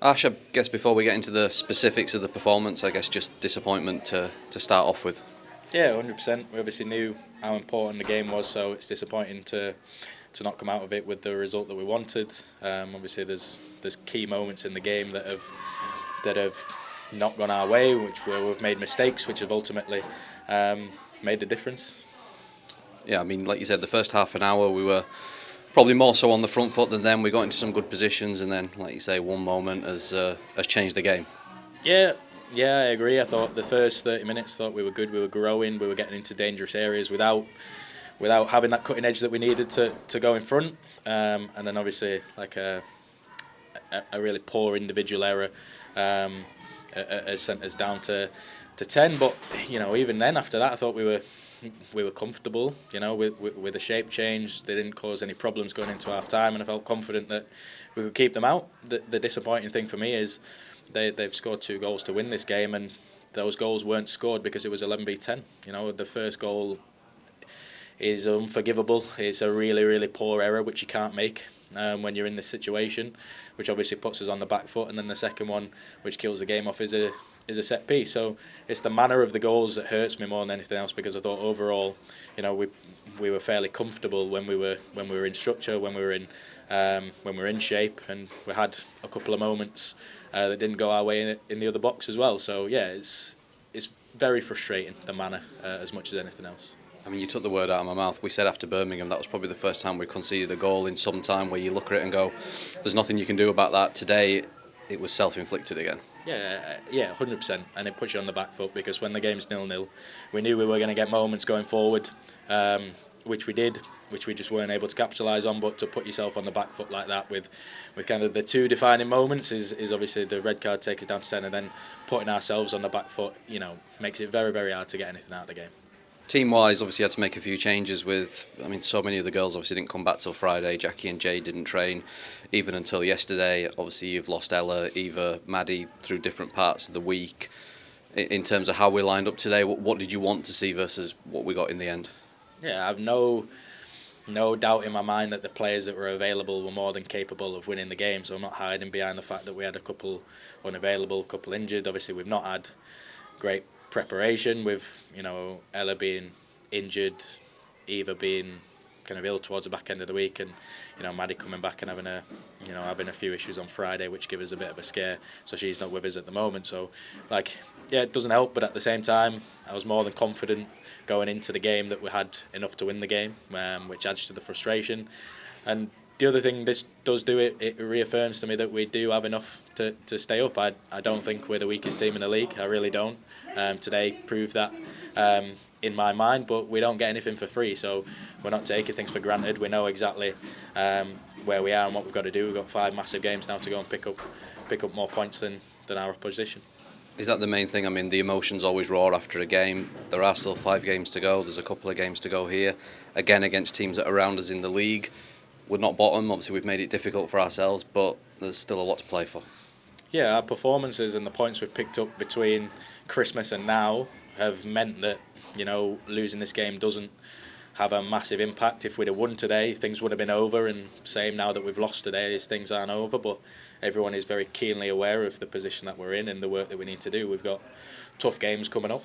Ash, I guess before we get into the specifics of the performance, I guess just disappointment to start off with. Yeah, 100%. We obviously knew how important the game was, so it's disappointing to not come out of it with the result that we wanted. Obviously, there's key moments in the game that have not gone our way, where we've made mistakes, which have ultimately made the difference. Yeah, I mean, like you said, the first half an hour we were probably more so on the front foot than them. We got into some good positions, and then, like you say, one moment has changed the game. Yeah, yeah, I agree. I thought the first 30 minutes, thought we were good. We were growing. We were getting into dangerous areas without having that cutting edge that we needed to go in front. And then obviously like a really poor individual error has sent us down to 10. But even then after that, I thought we were comfortable. With the shape change, they didn't cause any problems going into half time, and I felt confident that we could keep them out. The disappointing thing for me is they've scored 2 goals to win this game, and those goals weren't scored because it was 11v10. The first goal is unforgivable. It's a really, really poor error which you can't make when you're in this situation, which obviously puts us on the back foot. And then the second one, which kills the game off, is a set piece. So it's the manner of the goals that hurts me more than anything else, because I thought overall, we were fairly comfortable when we were in structure, when we were in shape, and we had a couple of moments that didn't go our way in the other box as well. So yeah, it's very frustrating, the manner, as much as anything else. I mean, you took the word out of my mouth. We said after Birmingham that was probably the first time we conceded a goal in some time, where you look at it and go, there's nothing you can do about that. Today, it was self-inflicted again. Yeah, 100%, and it puts you on the back foot, because when the game's 0-0, we knew we were going to get moments going forward, which we did, which we just weren't able to capitalise on. But to put yourself on the back foot like that with kind of the 2 defining moments is obviously the red card takes us down to 10, and then putting ourselves on the back foot, makes it very, very hard to get anything out of the game. Team-wise, obviously had to make a few changes so many of the girls obviously didn't come back till Friday. Jackie and Jay didn't train even until yesterday. Obviously you've lost Ella, Eva, Maddie through different parts of the week. In terms of how we lined up today, what did you want to see versus what we got in the end? Yeah, I've no doubt in my mind that the players that were available were more than capable of winning the game, so I'm not hiding behind the fact that we had a couple unavailable, a couple injured. Obviously we've not had great preparation with Ella being injured, Eva being kind of ill towards the back end of the week, and Maddie coming back and having a few issues on Friday, which give us a bit of a scare. So she's not with us at the moment. So it doesn't help, but at the same time, I was more than confident going into the game that we had enough to win the game, which adds to the frustration. And the other thing this does do, it reaffirms to me that we do have enough to stay up. I don't think we're the weakest team in the league. I really don't. Today proved that in my mind, but we don't get anything for free, so we're not taking things for granted. We know exactly where we are and what we've got to do. We've got 5 massive games now to go and pick up more points than our opposition. Is that the main thing? I mean, the emotions always roar after a game. There are still 5 games to go. There's a couple of games to go here, again against teams that are around us in the league. We're not bottom. Obviously, we've made it difficult for ourselves, but there's still a lot to play for. Yeah, our performances and the points we've picked up between Christmas and now have meant that losing this game doesn't have a massive impact. If we'd have won today, things would have been over, and same now that we've lost today, these things aren't over. But everyone is very keenly aware of the position that we're in and the work that we need to do. We've got tough games coming up.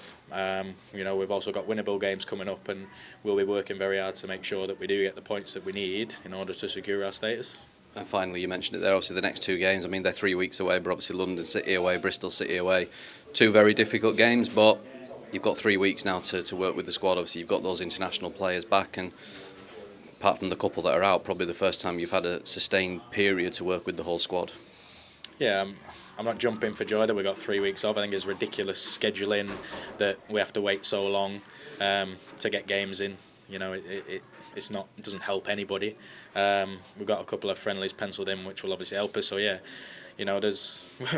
We've also got winnable games coming up, and we'll be working very hard to make sure that we do get the points that we need in order to secure our status. And finally, you mentioned it there, obviously the next 2 games, I mean, they're 3 weeks away, but obviously London City away, Bristol City away. 2 very difficult games, but you've got 3 weeks now to work with the squad. Obviously, you've got those international players back, and apart from the couple that are out, probably the first time you've had a sustained period to work with the whole squad. Yeah, I'm not jumping for joy that we've got 3 weeks off. I think it's ridiculous scheduling that we have to wait so long to get games in. It doesn't help anybody. We've got a couple of friendlies penciled in, which will obviously help us. So yeah,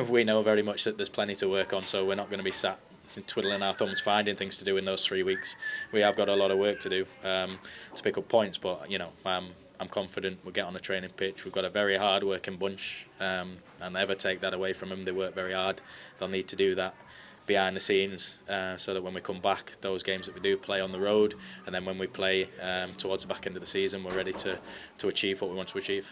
we know very much that there's plenty to work on. So we're not going to be sat twiddling our thumbs finding things to do in those 3 weeks. We have got a lot of work to do to pick up points. But I'm confident we'll get on a training pitch. We've got a very hard working bunch, and never take that away from them. They work very hard. They'll need to do that behind the scenes, so that when we come back, those games that we do play on the road, and then when we play towards the back end of the season, we're ready to achieve what we want to achieve.